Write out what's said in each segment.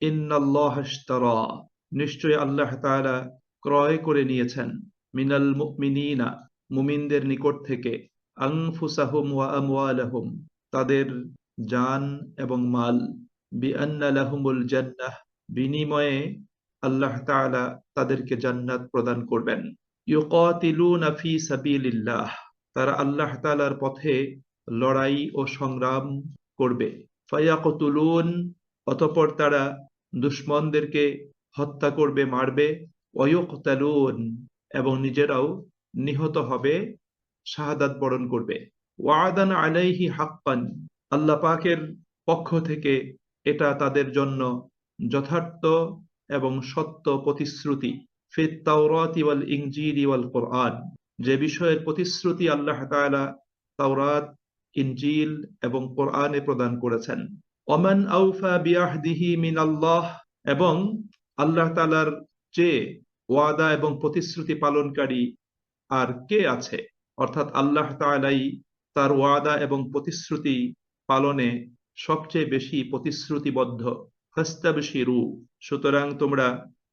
ইন্নাল্লাহা ইশতারা, নিশ্চয় আল্লাহ তাআলা ক্রয় করে নিয়েছেন, মিনাল মুমিনিনা, মুমিনদের নিকট থেকে, আনফুসাহুম ওয়া আমওয়ালাহুম, তাদের জান এবং মাল, বিআন্না লাহুমুল জান্নাহ, বিনিময়ে আল্লাহ তাআলা তাদেরকে জান্নাত প্রদান করবেন। ইউকাতিলুনা ফি সাবিলিল্লাহ, তারা আল্লাহ তাআলার পথে লড়াই ও সংগ্রাম করবে। ফায়াকতুলুন, অতঃপর তারা দুশমনদেরকে হত্যা করবে, মারবে। ওয়ায়ুকতালুন, এবং নিজেরাও নিহত হবে, শাহাদাত বরণ করবে। ওয়াদান আলাইহি হাক্কান, আল্লাহ পাকের পক্ষ থেকে এটা তাদের জন্য যথার্থ এবং সত্য প্রতিশ্রুতি। ফিত তাওরাতি ওয়াল ইনজিলি ওয়াল কোরআন, যে বিষয়ের প্রতিশ্রুতি আল্লাহ তাআলা তাওরাত, ইনজিল এবং কোরআনে প্রদান করেছেন। ওমান আউফা বিআহদিহি মিনাল্লাহ, এবং আল্লাহ তাআলার চেয়ে ওয়াদা এবং প্রতিশ্রুতি পালনকারী আর কে আছে? অর্থাৎ আল্লাহ তাআলাই তার ওয়াদা এবং প্রতিশ্রুতি পালনে সবচেয়ে বেশি প্রতিশ্রুতিবদ্ধ। ফাস্তাবশিরু, সুতরাং তোমরা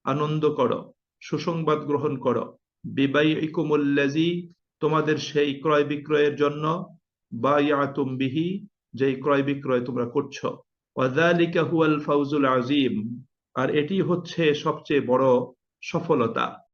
আনন্দ করো, সুসংবাদ গ্রহণ করো। বিবাইইকুমুল্লাযী, তোমাদের সেই ক্রয় বিক্রয়ের জন্য, বায়াতুম বিহি, যেই ক্রয় বিক্রয় তোমরা করছো। ওয়াযালিকা হুয়াল ফাওজুল আযীম, আর এটি হচ্ছে সবচেয়ে বড় সফলতা।